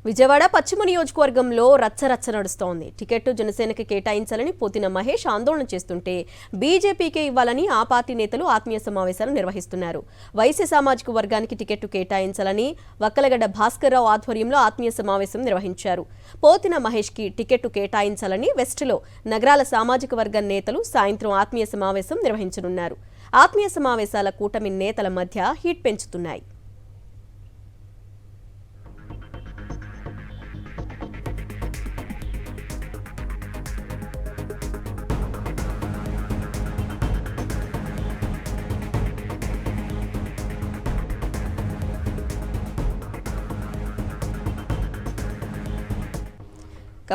విజయవాడ పశ్చిమ నియోజకవర్గంలో రచ్చరచ్చ నడుస్తోంది. టికెట్ జనసేనకి కేటాయించాలని పోతిన మహేష్ ఆందోళన చేస్తుంటే బీజేపీకే ఇవ్వాలని ఆ పార్టీ నేతలు ఆత్మీయ సమావేశాలు నిర్వహిస్తున్నారు. వైసీ సామాజిక వర్గానికి టికెట్ కేటాయించాలని వక్కలగడ్డ భాస్కర్రావు ఆధ్వర్యంలో ఆత్మీయ సమావేశం నిర్వహించారు. పోతిన మహేష్కి టికెట్ కేటాయించాలని వెస్ట్లో నగరాల సామాజిక వర్గం నేతలు సాయంత్రం ఆత్మీయ సమావేశం నిర్వహించనున్నారు. ఆత్మీయ సమావేశాల కూటమి నేతల మధ్య హీట్ పెంచుతున్నాయి.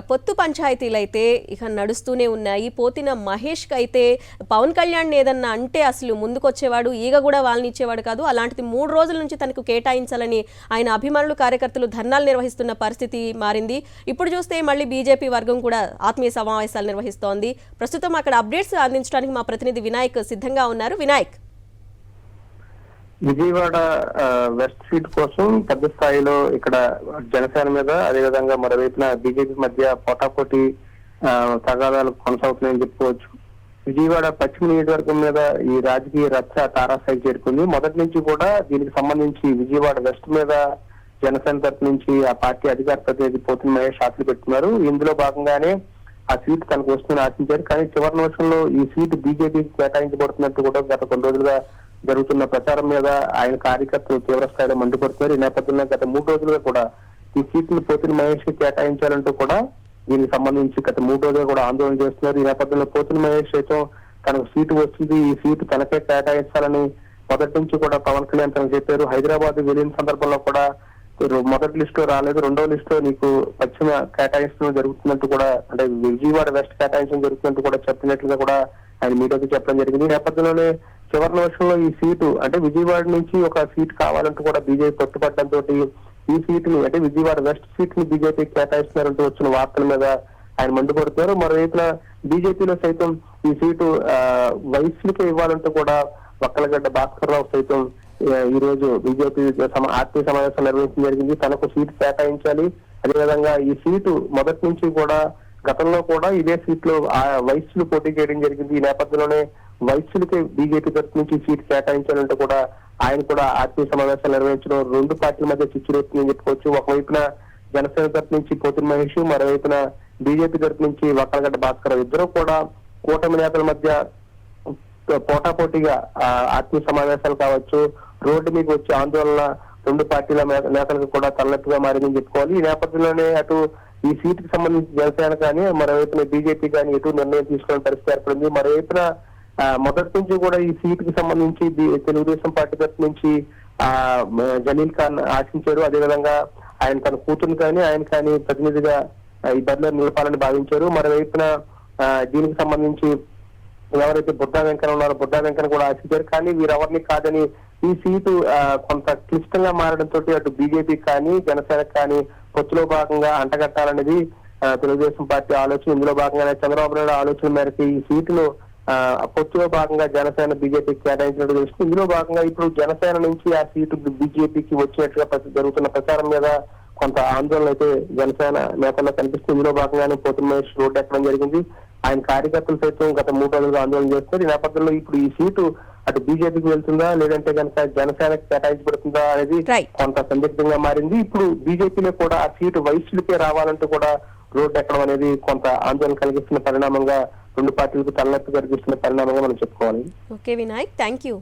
పొత్తు పంచాయతీలైతే ఇక నడుస్తూనే ఉన్నాయి. పోతిన మహేష్కి అయితే పవన్ కళ్యాణ్ ఏదన్నా అంటే అసలు ముందుకొచ్చేవాడు, ఈగ కూడా వాళ్ళని ఇచ్చేవాడు కాదు. అలాంటిది 3 రోజుల నుంచి తనకు కేటాయించాలని ఆయన అభిమానులు కార్యకర్తలు ధర్నాలు నిర్వహిస్తున్న పరిస్థితి మారింది. ఇప్పుడు చూస్తే మళ్ళీ బీజేపీ వర్గం కూడా ఆత్మీయ సమావేశాలు నిర్వహిస్తోంది. ప్రస్తుతం అక్కడ అప్డేట్స్ అందించడానికి మా ప్రతినిధి వినాయక్ సిద్ధంగా ఉన్నారు. వినాయక్, విజయవాడ వెస్ట్ సీట్ కోసం పెద్ద స్థాయిలో ఇక్కడ జనసేన మీద అదేవిధంగా మరోవైపున బీజేపీ మధ్య పోటాపోటీ తగాదాలు కొనసాగుతున్నాయని చెప్పుకోవచ్చు. విజయవాడ పశ్చిమ నియోజకవర్గం మీద ఈ రాజకీయ రచ్చ తారాస్థాయికి చేరుకుంది. మొదటి నుంచి కూడా దీనికి సంబంధించి విజయవాడ వెస్ట్ మీద జనసేన తరఫు నుంచి ఆ పార్టీ అధికార ప్రతినిధి పోతిన మహేష్ ఆశలు పెట్టున్నారు. ఇందులో భాగంగానే ఆ సీట్ తనకు వస్తుందని ఆశించారు. కానీ చివరి నిమిషంలో ఈ సీటు బీజేపీకి కేటాయించబడుతున్నట్టు కూడా గత కొన్ని రోజులుగా జరుగుతున్న ప్రచారం మీద ఆయన కార్యకర్తలు తీవ్ర స్థాయిలో మండిపడుతున్నారు. ఈ నేపథ్యంలో గత 3 రోజులుగా కూడా ఈ సీట్ను పోతిన మహేష్ కి కేటాయించాలంటూ కూడా దీనికి సంబంధించి గత 3 రోజులుగా కూడా ఆందోళన చేస్తున్నారు. ఈ నేపథ్యంలో పోతిన మహేష్ అయితే తనకు సీటు వస్తుంది, ఈ సీటు తనకే కేటాయించాలని మొదటి నుంచి కూడా పవన్ కళ్యాణ్ తనకు చెప్పారు. హైదరాబాద్ వెళ్ళిన సందర్భంలో కూడా మొదటి లిస్టులో రాలేదు, రెండో లిస్టులో నీకు పశ్చిమ కేటాయించడం జరుగుతున్నట్టు కూడా, అంటే విజయవాడ వెస్ట్ కేటాయించడం జరుగుతున్నట్టు కూడా చెప్పినట్లుగా కూడా ఆయన మీడియాకి చెప్పడం జరిగింది. ఈ నేపథ్యంలోనే చివరి నిమిషంలో ఈ సీటు అంటే విజయవాడ నుంచి ఒక సీట్ కావాలంటూ కూడా బీజేపీ పట్టుబట్టడంతో ఈ సీటుని అంటే విజయవాడ వెస్ట్ సీట్ ని బీజేపీ కేటాయిస్తున్నారంటూ వచ్చిన వార్తల మీద ఆయన మండిపడుతున్నారు. మరోవైపున బీజేపీలో సైతం ఈ సీటు వైసీపీకి ఇవ్వాలంటూ కూడా వక్కలగడ్డ భాస్కర్రావు సైతం ఈ రోజు బీజేపీ ఆత్మీయ సమావేశం నిర్వహించడం జరిగింది. తనకు సీటు కేటాయించాలి, అదేవిధంగా ఈ సీటు మొదటి నుంచి కూడా గతంలో కూడా ఇదే సీట్ లో వైశ్యులు పోటీ చేయడం జరిగింది. ఈ నేపథ్యంలోనే వైశ్యులకి బీజేపీ తరఫు నుంచి సీట్ కేటాయించాలంటే కూడా ఆయన కూడా ఆత్మీయ సమావేశాలు నిర్వహించడం రెండు పార్టీల మధ్య చిచ్చురేస్తుందని చెప్పుకోవచ్చు. ఒకవైపున జనసేన తరఫు నుంచి పోతిన మహేష్, మరోవైపున బీజేపీ తరఫు నుంచి వక్కలగడ్డ భాస్కర్ ఇద్దరు కూడా కూటమి నేతల మధ్య పోటాపోటీగా ఆత్మీయ సమావేశాలు కావచ్చు, రోడ్డు మీకు వచ్చే ఆందోళన రెండు పార్టీల నేతలకు కూడా తలనొప్పిగా మారిందని చెప్పుకోవాలి. ఈ నేపథ్యంలోనే అటు ఈ సీట్ కి సంబంధించి జనసేన కానీ మరోవైపున బీజేపీ కానీ ఎటు నిర్ణయం తీసుకునే పరిస్థితి ఏర్పడింది. మరోవైపున మొదటి నుంచి కూడా ఈ సీట్ కి సంబంధించి తెలుగుదేశం పార్టీ తరఫు నుంచి జలీల్ ఖాన్ ఆశించారు. అదేవిధంగా ఆయన తన కూతురు కానీ ఆయన కానీ ప్రతినిధిగా ఈ బరిలో నిలపాలని భావించారు. మరోవైపున దీనికి సంబంధించి ఎవరైతే బుద్ధా వెంకన్న ఉన్నారో బుద్ధా వెంకన్న కూడా ఆశించారు. కానీ వీరెవరిని కాదని ఈ సీటు కొంత క్లిష్టంగా మారడంతో అటు బీజేపీ కానీ జనసేనకు కానీ పొత్తులో భాగంగా అంటగట్టాలనేది తెలుగుదేశం పార్టీ ఆలోచన. ఇందులో భాగంగానే చంద్రబాబు నాయుడు ఆలోచన మేరకు ఈ సీటును పొత్తులో భాగంగా జనసేన బీజేపీకి కేటాయించినట్టు తెలుస్తుంది. ఇందులో భాగంగా ఇప్పుడు జనసేన నుంచి ఆ సీటు బీజేపీకి వచ్చినట్టుగా జరుగుతున్న ప్రచారం మీద కొంత ఆందోళన అయితే జనసేన నేతల్లో కనిపిస్తుంది. ఇందులో భాగంగానే పోతిన మహేష్ రోడ్డు ఎక్కడం జరిగింది. ఆయన కార్యకర్తలు సైతం గత 3 రోజులుగా ఆందోళన చేస్తున్నారు. ఈ నేపథ్యంలో ఇప్పుడు ఈ సీటు అటు బీజేపీకి వెళ్తుందా లేదంటే కనుక జనసేనకి కేటాయించబడుతుందా అనేది కొంత సందిగ్ధంగా మారింది. ఇప్పుడు బీజేపీలో కూడా ఆ సీటు వైసీపీకే రావాలంటూ కూడా రోడ్డు ఎక్కడం అనేది కొంత ఆందోళన కలిగిస్తున్న పరిణామంగా రెండు పార్టీలకు తలనొప్పి కలిగిస్తున్న పరిణామంగా మనం చెప్పుకోవాలి. Okay Vinayak, thank you.